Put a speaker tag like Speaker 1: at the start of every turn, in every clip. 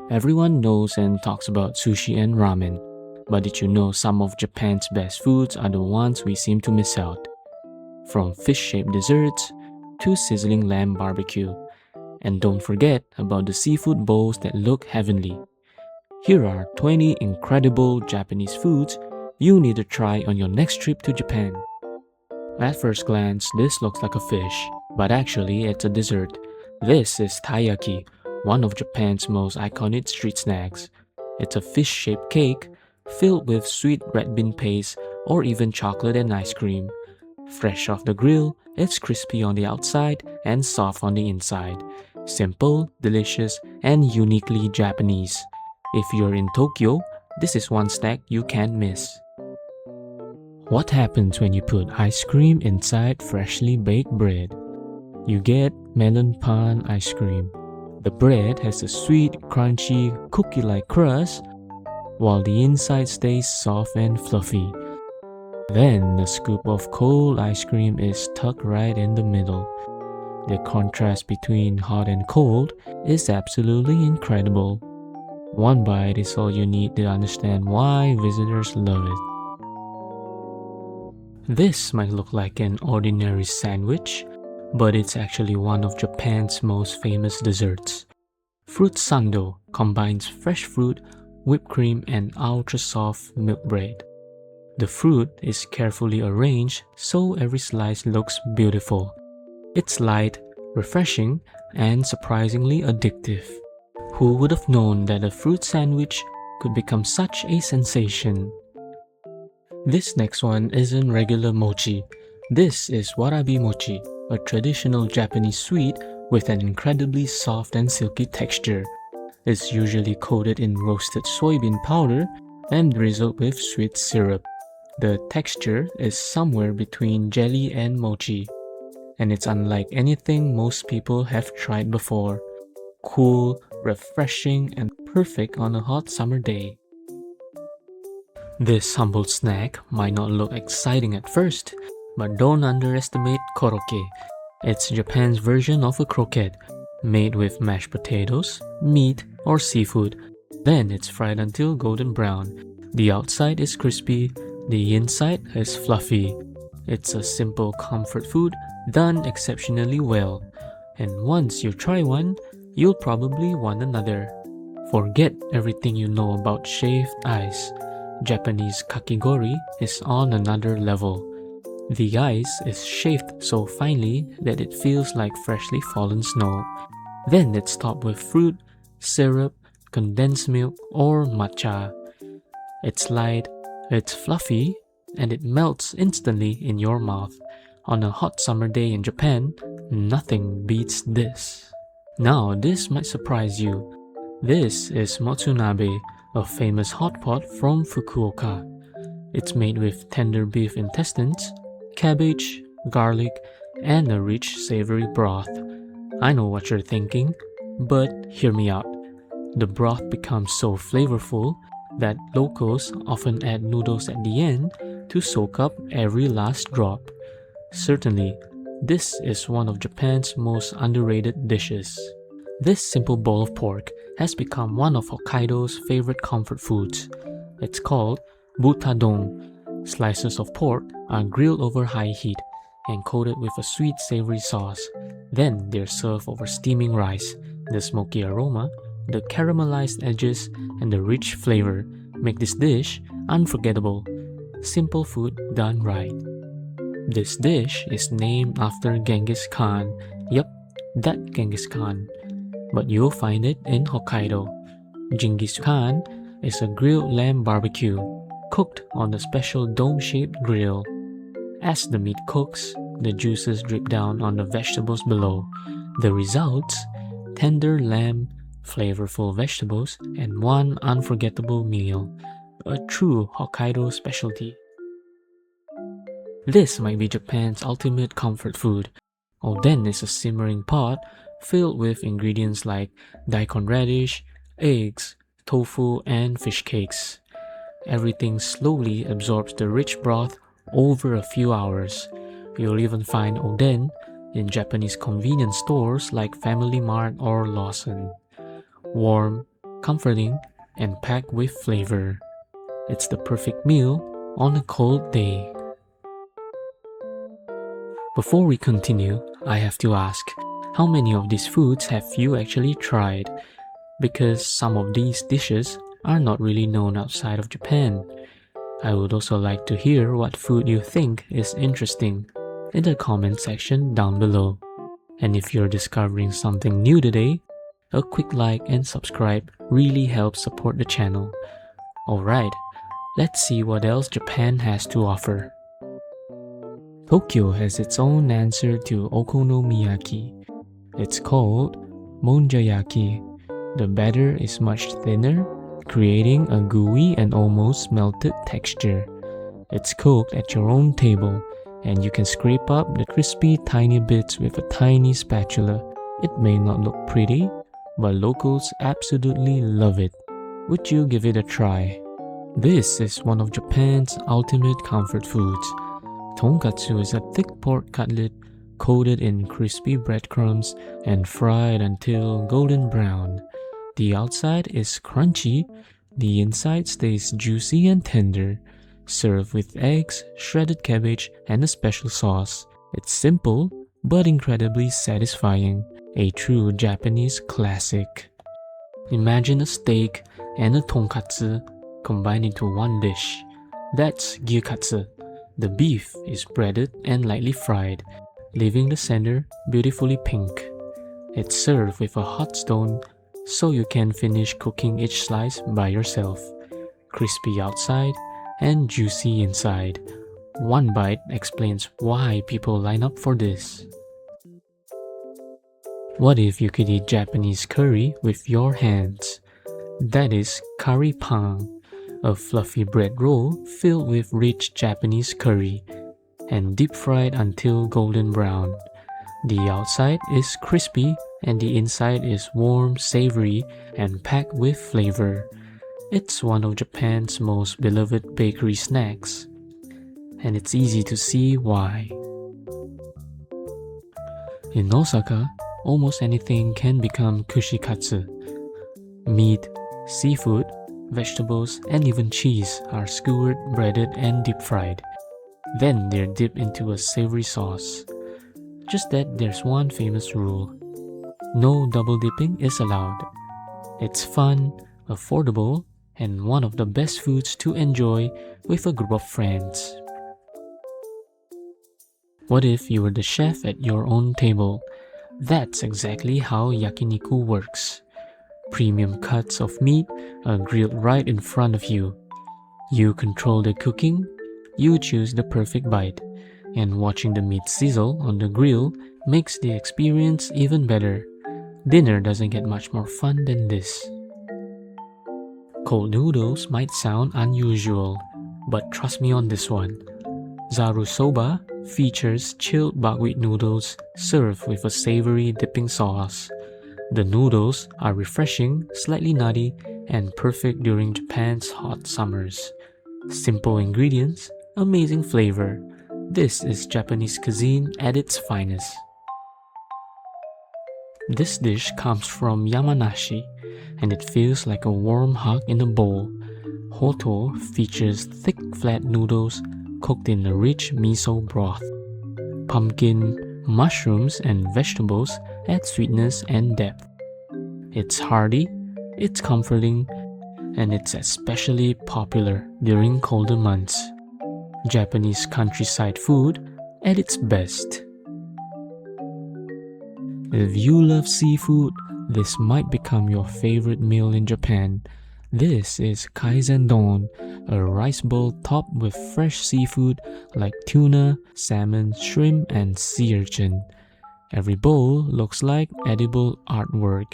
Speaker 1: Everyone knows and talks about sushi and ramen, but did you know some of Japan's best foods are the ones we seem to miss out? From fish-shaped desserts to sizzling lamb barbecue. And don't forget about the seafood bowls that look heavenly. Here are 20 incredible Japanese foods you need to try on your next trip to Japan. At first glance, this looks like a fish, but actually it's a dessert. This is taiyaki, one of Japan's most iconic street snacks. It's a fish-shaped cake filled with sweet red bean paste or even chocolate and ice cream. Fresh off the grill, it's crispy on the outside and soft on the inside. Simple, delicious, and uniquely Japanese. If you're in Tokyo, this is one snack you can't miss. What happens when you put ice cream inside freshly baked bread? You get melon pan ice cream. The bread has a sweet, crunchy, cookie-like crust, while the inside stays soft and fluffy. Then a scoop of cold ice cream is tucked right in the middle. The contrast between hot and cold is absolutely incredible. One bite is all you need to understand why visitors love it. This might look like an ordinary sandwich, but it's actually one of Japan's most famous desserts. Fruit sando combines fresh fruit, whipped cream, and ultra-soft milk bread. The fruit is carefully arranged so every slice looks beautiful. It's light, refreshing, and surprisingly addictive. Who would have known that a fruit sandwich could become such a sensation? This next one isn't regular mochi. This is warabi mochi, a traditional Japanese sweet with an incredibly soft and silky texture. It's usually coated in roasted soybean powder and drizzled with sweet syrup. The texture is somewhere between jelly and mochi, and it's unlike anything most people have tried before. Cool, refreshing, and perfect on a hot summer day. This humble snack might not look exciting at first, but don't underestimate korokke. It's Japan's version of a croquette, made with mashed potatoes, meat, or seafood. Then it's fried until golden brown. The outside is crispy, the inside is fluffy. It's a simple comfort food done exceptionally well. And once you try one, you'll probably want another. Forget everything you know about shaved ice. Japanese kakigori is on another level. The ice is shaved so finely that it feels like freshly fallen snow. Then it's topped with fruit, syrup, condensed milk, or matcha. It's light, it's fluffy, and it melts instantly in your mouth. On a hot summer day in Japan, nothing beats this. Now, this might surprise you. This is motsunabe, a famous hot pot from Fukuoka. It's made with tender beef intestines, cabbage, garlic, and a rich savory broth. I know what you're thinking, but hear me out. The broth becomes so flavorful that locals often add noodles at the end to soak up every last drop. Certainly, this is one of Japan's most underrated dishes. This simple bowl of pork has become one of Hokkaido's favorite comfort foods. It's called butadon. Slices of pork are grilled over high heat and coated with a sweet savory sauce. Then they're served over steaming rice. The smoky aroma, the caramelized edges, and the rich flavor make this dish unforgettable. Simple food done right. This dish is named after Genghis Khan. Yup, that Genghis Khan. But you'll find it in Hokkaido. Genghis Khan is a grilled lamb barbecue, cooked on a special dome-shaped grill. As the meat cooks, the juices drip down on the vegetables below. The results? Tender lamb, flavorful vegetables, and one unforgettable meal. A true Hokkaido specialty. This might be Japan's ultimate comfort food. Oden is a simmering pot filled with ingredients like daikon radish, eggs, tofu, and fish cakes. Everything slowly absorbs the rich broth over a few hours. You'll even find oden in Japanese convenience stores like Family Mart or Lawson. Warm, comforting, and packed with flavor. It's the perfect meal on a cold day. Before we continue, I have to ask, how many of these foods have you actually tried? Because some of these dishes are not really known outside of Japan. I would also like to hear what food you think is interesting in the comment section down below. And if you're discovering something new today, a quick like and subscribe really helps support the channel. Alright, let's see what else Japan has to offer. Tokyo has its own answer to okonomiyaki. It's called monjayaki. The batter is much thinner, creating a gooey and almost melted texture. It's cooked at your own table, and you can scrape up the crispy tiny bits with a tiny spatula. It may not look pretty, but locals absolutely love it. Would you give it a try? This is one of Japan's ultimate comfort foods. Tonkatsu is a thick pork cutlet coated in crispy breadcrumbs and fried until golden brown. The outside is crunchy, the inside stays juicy and tender. Served with eggs, shredded cabbage, and a special sauce. It's simple, but incredibly satisfying. A true Japanese classic. Imagine a steak and a tonkatsu combined into one dish. That's gyukatsu. The beef is breaded and lightly fried, leaving the center beautifully pink. It's served with a hot stone, so you can finish cooking each slice by yourself. Crispy outside and juicy inside. One bite explains why people line up for this. What if you could eat Japanese curry with your hands? That is curry pang, a fluffy bread roll filled with rich Japanese curry and deep fried until golden brown. The outside is crispy and the inside is warm, savory, and packed with flavor. It's one of Japan's most beloved bakery snacks, and it's easy to see why. In Osaka, almost anything can become kushikatsu. Meat, seafood, vegetables, and even cheese are skewered, breaded, and deep fried. Then they're dipped into a savory sauce. Just that there's one famous rule. No double dipping is allowed. It's fun, affordable, and one of the best foods to enjoy with a group of friends. What if you were the chef at your own table? That's exactly how yakiniku works. Premium cuts of meat are grilled right in front of you. You control the cooking, you choose the perfect bite, and watching the meat sizzle on the grill makes the experience even better. Dinner doesn't get much more fun than this. Cold noodles might sound unusual, but trust me on this one. Zaru Soba features chilled buckwheat noodles served with a savory dipping sauce. The noodles are refreshing, slightly nutty, and perfect during Japan's hot summers. Simple ingredients, amazing flavor. This is Japanese cuisine at its finest. This dish comes from Yamanashi, and it feels like a warm hug in a bowl. Hoto features thick flat noodles cooked in a rich miso broth. Pumpkin, mushrooms, and vegetables add sweetness and depth. It's hearty, it's comforting, and it's especially popular during colder months. Japanese countryside food at its best. If you love seafood, this might become your favorite meal in Japan. This is kaisendon, a rice bowl topped with fresh seafood like tuna, salmon, shrimp, and sea urchin. Every bowl looks like edible artwork.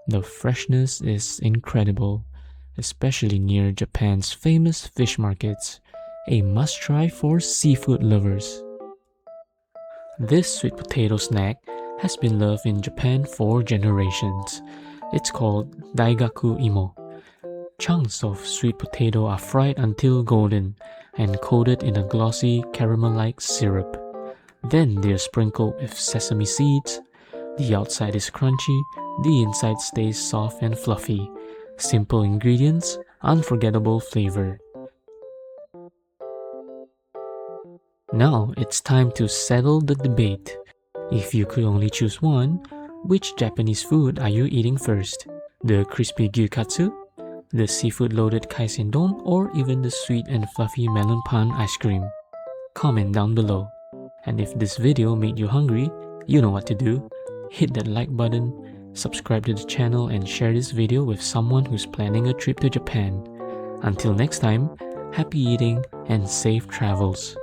Speaker 1: The freshness is incredible, especially near Japan's famous fish markets, a must-try for seafood lovers. This sweet potato snack has been loved in Japan for generations. It's called daigaku imo. Chunks of sweet potato are fried until golden and coated in a glossy caramel-like syrup. Then they're sprinkled with sesame seeds. The outside is crunchy, the inside stays soft and fluffy. Simple ingredients, unforgettable flavor. Now it's time to settle the debate. If you could only choose one, which Japanese food are you eating first? The crispy gyukatsu, the seafood-loaded kaisendon, or even the sweet and fluffy melon pan ice cream? Comment down below. And if this video made you hungry, you know what to do. Hit that like button, subscribe to the channel, and share this video with someone who's planning a trip to Japan. Until next time, happy eating and safe travels.